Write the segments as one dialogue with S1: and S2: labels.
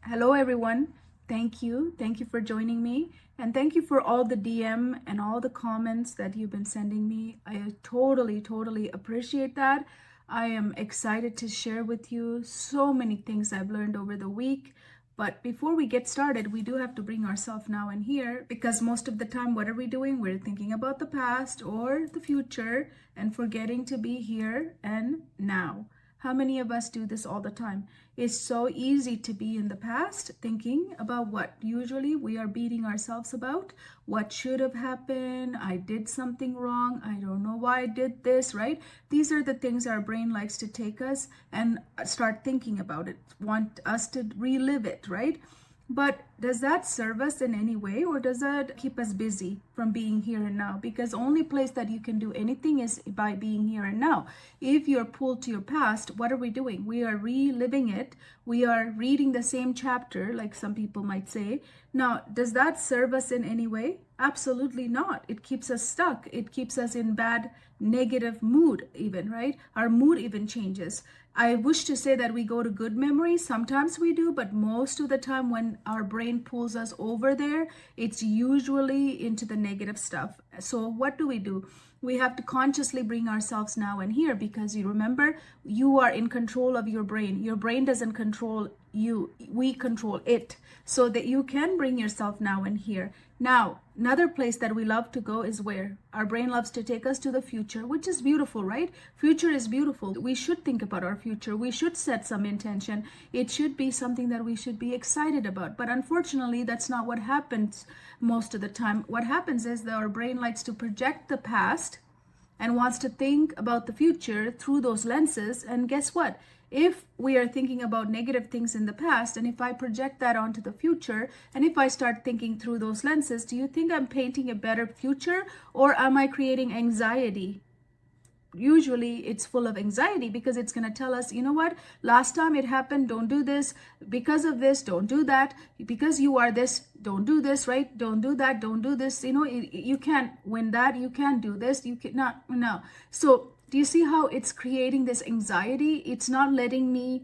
S1: Hello, everyone. Thank you. Thank you for joining me. And thank you for all the DM and all the comments that you've been sending me. I totally appreciate that. I am excited to share with you so many things I've learned over the week. But before we get started, we do have to bring ourselves now and here, because most of the time, what are we doing? We're thinking about the past or the future and forgetting to be here and now. How many of us do this all the time? It's so easy to be in the past thinking about what usually we are beating ourselves about. What should have happened? I did something wrong. I don't know why I did this, right? These are the things our brain likes to take us and start thinking about it, want us to relive it, right? But does that serve us in any way, or does that keep us busy from being here and now? Because only place that you can do anything is by being here and now. If you're pulled to your past, what are we doing? We are reliving it. We are reading the same chapter, like some people might say. Now, does that serve us in any way? Absolutely not. It keeps us stuck. It keeps us in bad, negative mood even, right? Our mood even changes. I wish to say that we go to good memory. Sometimes we do, but most of the time when our brain pulls us over there, it's usually into the negative stuff. So what do? We have to consciously bring ourselves now and here, because you remember, you are in control of your brain. Your brain doesn't control you. We control it. So that you can bring yourself now and here. Now, another place that we love to go is where? Our brain loves to take us to the future, which is beautiful, right? Future is beautiful. We should think about our future. We should set some intention. It should be something that we should be excited about. But unfortunately, that's not what happens most of the time. What happens is that our brain likes to project the past and wants to think about the future through those lenses. And guess what? If we are thinking about negative things in the past, and if I project that onto the future, and if I start thinking through those lenses, do you think I'm painting a better future, or am I creating anxiety? Usually it's full of anxiety, because it's going to tell us, you know what, last time it happened, don't do this. Because of this, don't do that. Because you are this, don't do this, right? Don't do that, don't do this. You know, you can't win that, you can't do this, you cannot, no. So do you see how it's creating this anxiety? It's not letting me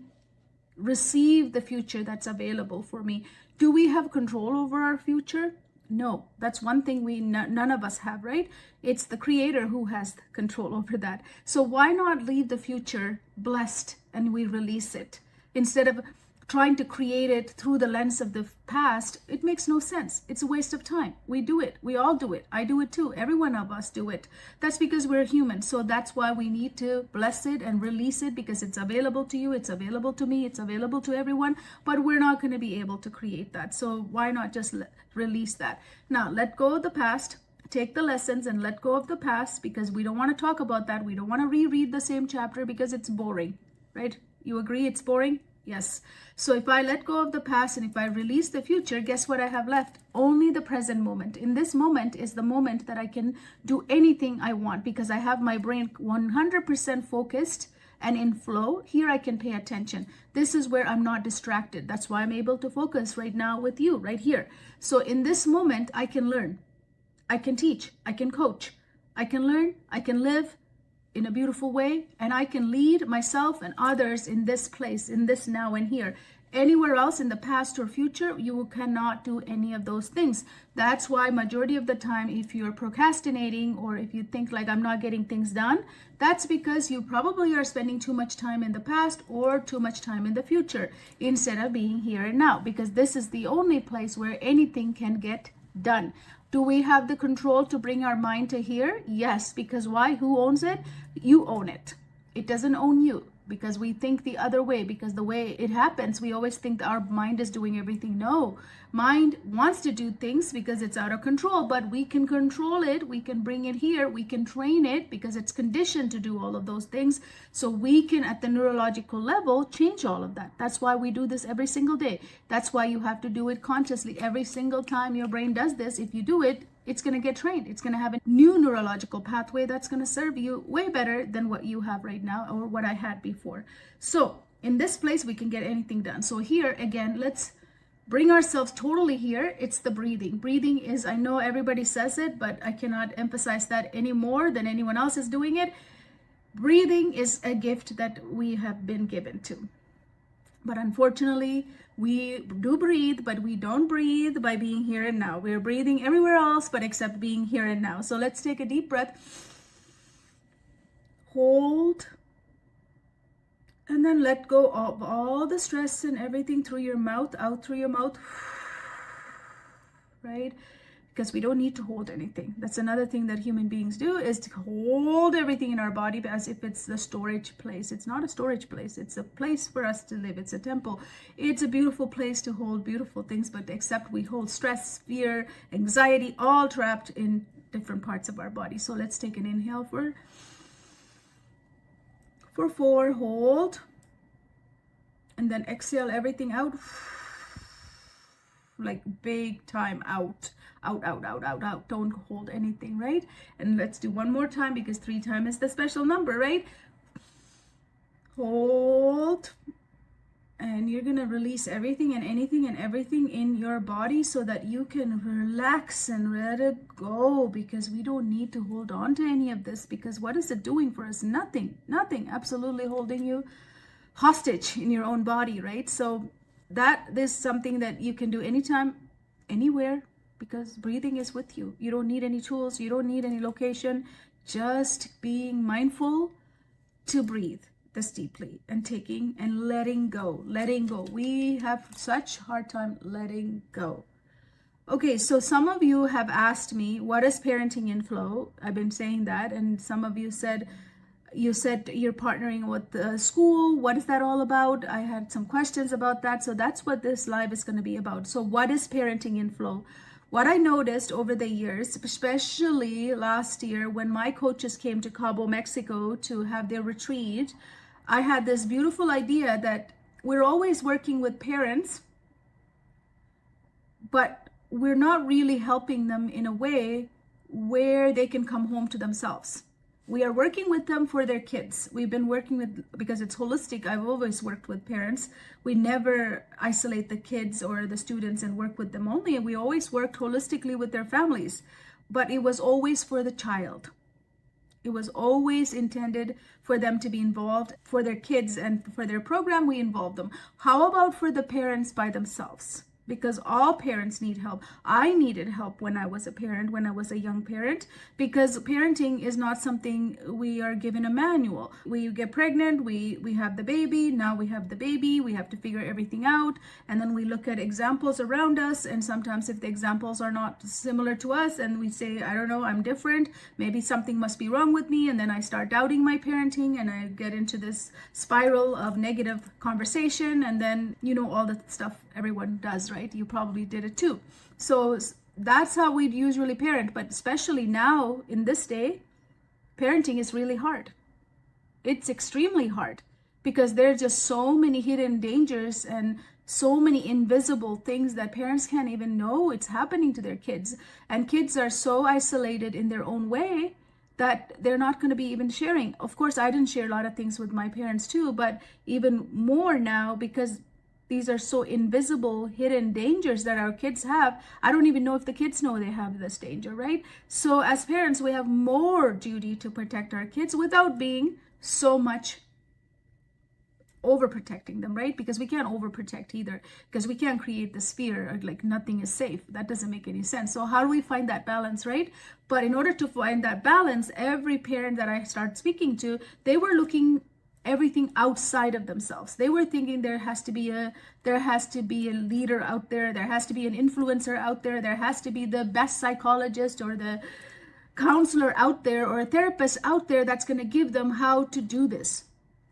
S1: receive the future that's available for me. Do we have control over our future? No, that's one thing none of us have, right? It's the Creator who has control over that. So why not leave the future blessed and we release it instead of trying to create it through the lens of the past? It makes no sense. It's a waste of time. We do it. We all do it. I do it too. Every one of us do it. That's because we're human. So that's why we need to bless it and release it, because it's available to you. It's available to me. It's available to everyone. But we're not going to be able to create that. So why not just release that? Now, let go of the past. Take the lessons and let go of the past, because we don't want to talk about that. We don't want to reread the same chapter because it's boring, right? You agree it's boring? Yes. So if I let go of the past and if I release the future, guess what I have left? Only the present moment. In this moment is the moment that I can do anything I want, because I have my brain 100% focused and in flow. Here I can pay attention. This is where I'm not distracted. That's why I'm able to focus right now with you right here. So in this moment, I can learn. I can teach. I can coach. I can learn. I can live in a beautiful way, and I can lead myself and others in this place, in this now and here. Anywhere else in the past or future, you cannot do any of those things. That's why majority of the time, if you're procrastinating, or if you think like I'm not getting things done, that's because you probably are spending too much time in the past or too much time in the future instead of being here and now, because this is the only place where anything can get done. Do we have the control to bring our mind to here? Yes, because why? Who owns it? You own it. It doesn't own you, because we think the other way, because the way it happens, we always think that our mind is doing everything. No, mind wants to do things because it's out of control, but we can control it. We can bring it here. We can train it because it's conditioned to do all of those things. So we can, at the neurological level, change all of that. That's why we do this every single day. That's why you have to do it consciously. Every single time your brain does this, if you do it, it's going to get trained. It's going to have a new neurological pathway that's going to serve you way better than what you have right now or what I had before. So in this place, we can get anything done. So here again, let's bring ourselves totally here. It's the breathing. Breathing is, I know everybody says it, but I cannot emphasize that any more than anyone else is doing it. Breathing is a gift that we have been given to. But unfortunately, We do breathe, but we don't breathe by being here and now. We're breathing everywhere else but except being here and now. So let's take a deep breath. Hold. And then let go of all the stress and everything through your mouth, out through your mouth. Right? Because we don't need to hold anything. That's another thing that human beings do, is to hold everything in our body as if it's the storage place. It's not a storage place. It's a place for us to live. It's a temple. It's a beautiful place to hold beautiful things, but except we hold stress, fear, anxiety, all trapped in different parts of our body. So let's take an inhale for 4, hold, and then exhale everything out, like big time out. Out. Don't hold anything, right? And let's do one more time, because 3 times is the special number, right? Hold. And you're going to release everything and anything and everything in your body so that you can relax and let it go, because we don't need to hold on to any of this, because what is it doing for us? Nothing, absolutely holding you hostage in your own body, right? So that is something that you can do anytime, anywhere, because breathing is with you. You don't need any tools. You don't need any location. Just being mindful to breathe this deeply and taking and letting go. We have such hard time letting go. Okay, so some of you have asked me, what is parenting in flow? I've been saying that, and some of you said, you're partnering with the school. What is that all about? I had some questions about that. So that's what this live is going to be about. So what is parenting in flow? What I noticed over the years, especially last year when my coaches came to Cabo, Mexico to have their retreat, I had this beautiful idea that we're always working with parents, but we're not really helping them in a way where they can come home to themselves. We are working with them for their kids. We've been working with, because it's holistic, I've always worked with parents. We never isolate the kids or the students and work with them only. We always worked holistically with their families, but it was always for the child. It was always intended for them to be involved. For their kids and for their program, we involve them. How about for the parents by themselves? Because all parents need help. I needed help when I was a parent, when I was a young parent, because parenting is not something we are given a manual. We get pregnant, we have the baby, now we have the baby, we have to figure everything out, and then we look at examples around us, and sometimes if the examples are not similar to us, and we say, I don't know, I'm different, maybe something must be wrong with me, and then I start doubting my parenting, and I get into this spiral of negative conversation, and then, you know, all the stuff everyone does, right? You probably did it too. So that's how we'd usually parent, but especially now in this day, parenting is really hard. It's extremely hard because there are just so many hidden dangers and so many invisible things that parents can't even know it's happening to their kids. And kids are so isolated in their own way that they're not going to be even sharing. Of course, I didn't share a lot of things with my parents too, but even more now because these are so invisible, hidden dangers that our kids have. I don't even know if the kids know they have this danger, right? So as parents, we have more duty to protect our kids without being so much overprotecting them, right? Because we can't overprotect either, because we can't create this fear like nothing is safe. That doesn't make any sense. So how do we find that balance, right? But in order to find that balance, every parent that I start speaking to, they were looking everything outside of themselves. They were thinking there has to be a leader out there, there has to be an influencer out there, there has to be the best psychologist or the counselor out there or a therapist out there that's going to give them how to do this.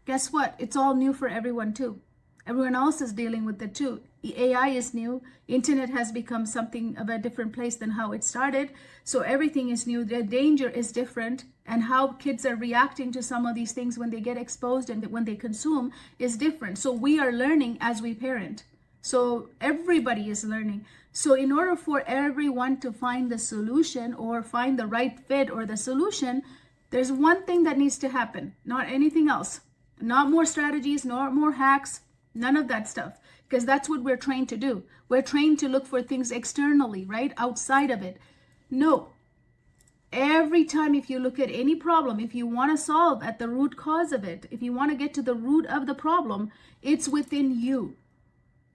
S1: Guess what? It's all new for everyone too. Everyone else is dealing with it too. The AI is new. Internet has become something of a different place than how it started. So everything is new. The danger is different. And how kids are reacting to some of these things when they get exposed and when they consume is different. So we are learning as we parent. So everybody is learning. So in order for everyone to find the solution or find the right fit or the solution, there's one thing that needs to happen, not anything else. Not more strategies, not more hacks, none of that stuff. Because that's what we're trained to do. We're trained to look for things externally, right? Outside of it. No. Every time if you look at any problem, if you want to solve at the root cause of it, if you want to get to the root of the problem, it's within you.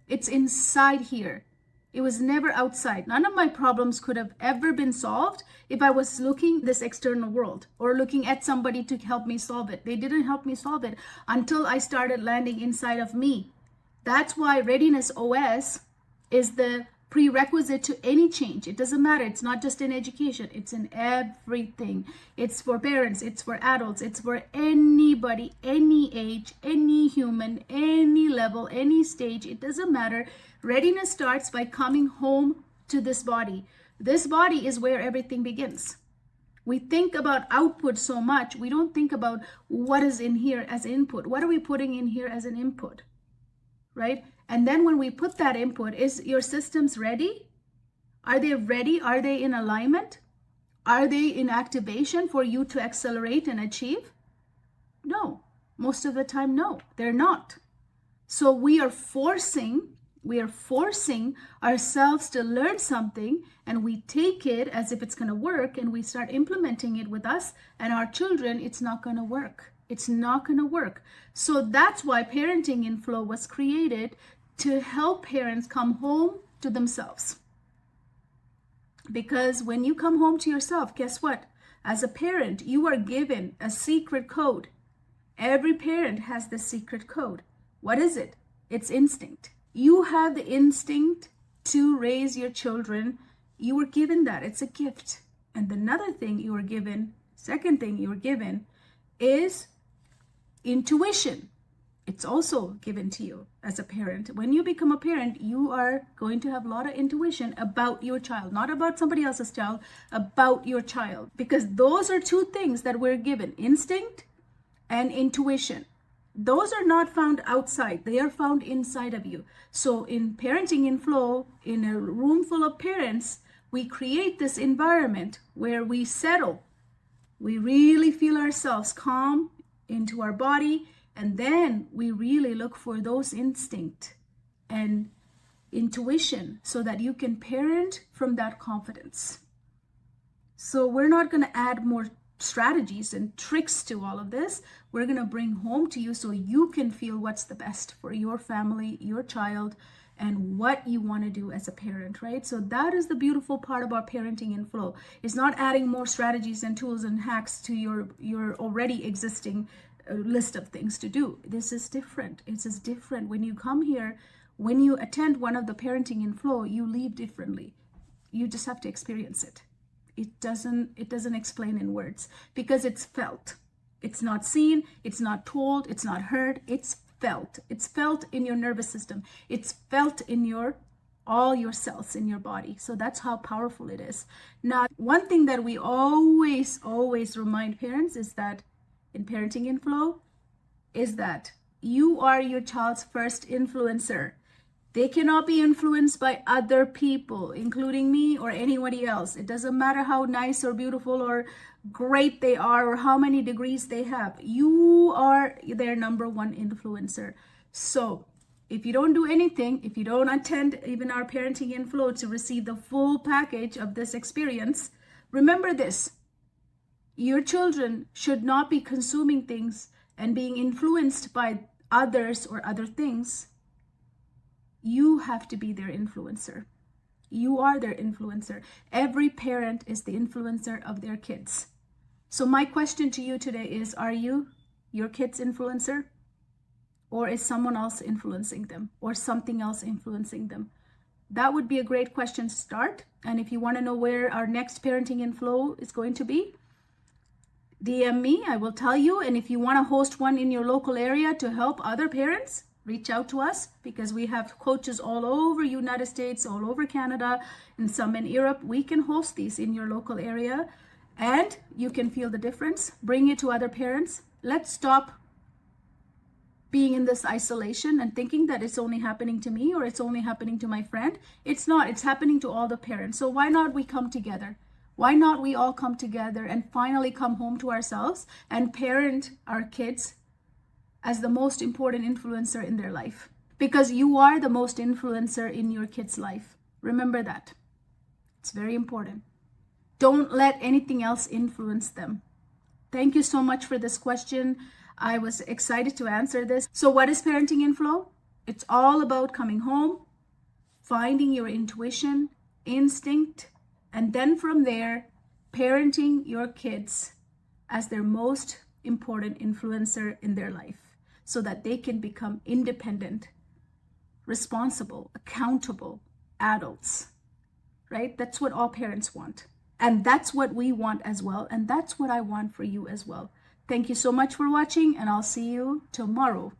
S1: It's inside here. It was never outside. None of my problems could have ever been solved if I was looking this external world or looking at somebody to help me solve it. They didn't help me solve it until I started landing inside of me. That's why Readiness OS is the prerequisite to any change. It doesn't matter. It's not just in education. It's in everything. It's for parents. It's for adults. It's for anybody, any age, any human, any level, any stage. It doesn't matter. Readiness starts by coming home to this body. This body is where everything begins. We think about output so much. We don't think about what is in here as input. What are we putting in here as an input? Right? And then when we put that input, is your systems ready? Are they ready? Are they in alignment? Are they in activation for you to accelerate and achieve? No. Most of the time, no, they're not. So we are forcing ourselves to learn something, and we take it as if it's going to work, and we start implementing it with us and our children. It's not going to work. It's not going to work. So that's why Parenting in Flow was created, to help parents come home to themselves. Because when you come home to yourself, guess what? As a parent, you are given a secret code. Every parent has the secret code. What is it? It's instinct. You have the instinct to raise your children. You were given that. It's a gift. And another thing you were given, second thing you were given, is intuition. It's also given to you as a parent. When you become a parent, you are going to have a lot of intuition about your child, not about somebody else's child, about your child. Because those are two things that we're given, instinct and intuition. Those are not found outside. They are found inside of you. So in Parenting in Flow, in a room full of parents, we create this environment where we settle. We really feel ourselves calm into our body. And then we really look for those instinct and intuition so that you can parent from that confidence. So we're not going to add more strategies and tricks to all of this. We're going to bring home to you so you can feel what's the best for your family, your child, and what you want to do as a parent, right? So that is the beautiful part about Parenting in Flow. It's not adding more strategies and tools and hacks to your already existing list of things to do. This is different. It's just different. When you come here, when you attend one of the Parenting in Flow, you leave differently. You just have to experience it. It doesn't explain in words, because it's felt. It's not seen, it's not told, it's not heard, it's felt. It's felt in your nervous system. It's felt in all your cells in your body. So that's how powerful it is. Now, one thing that we always remind parents is that in Parenting in Flow is that you are your child's first influencer. They cannot be influenced by other people, including me or anybody else. It doesn't matter how nice or beautiful or great they are or how many degrees they have. You are their number one influencer. So if you don't do anything, if you don't attend even our Parenting in Flow to receive the full package of this experience, remember this. Your children should not be consuming things and being influenced by others or other things. You have to be their influencer. You are their influencer. Every parent is the influencer of their kids. So my question to you today is, are you your kid's influencer? Or is someone else influencing them, or something else influencing them? That would be a great question to start. And if you want to know where our next Parenting in Flow is going to be, DM me, I will tell you. And if you want to host one in your local area to help other parents, reach out to us, because we have coaches all over United States, all over Canada, and some in Europe. We can host these in your local area, and you can feel the difference. Bring it to other parents. Let's stop being in this isolation and thinking that it's only happening to me or it's only happening to my friend. It's not. It's happening to all the parents. So why not we come together? Why not we all come together and finally come home to ourselves and parent our kids as the most important influencer in their life? Because you are the most influencer in your kid's life. Remember that. It's very important. Don't let anything else influence them. Thank you so much for this question. I was excited to answer this. So what is Parenting in Flow? It's all about coming home, finding your intuition, instinct, and then from there, parenting your kids as their most important influencer in their life so that they can become independent, responsible, accountable adults, right? That's what all parents want. And that's what we want as well. And that's what I want for you as well. Thank you so much for watching, and I'll see you tomorrow.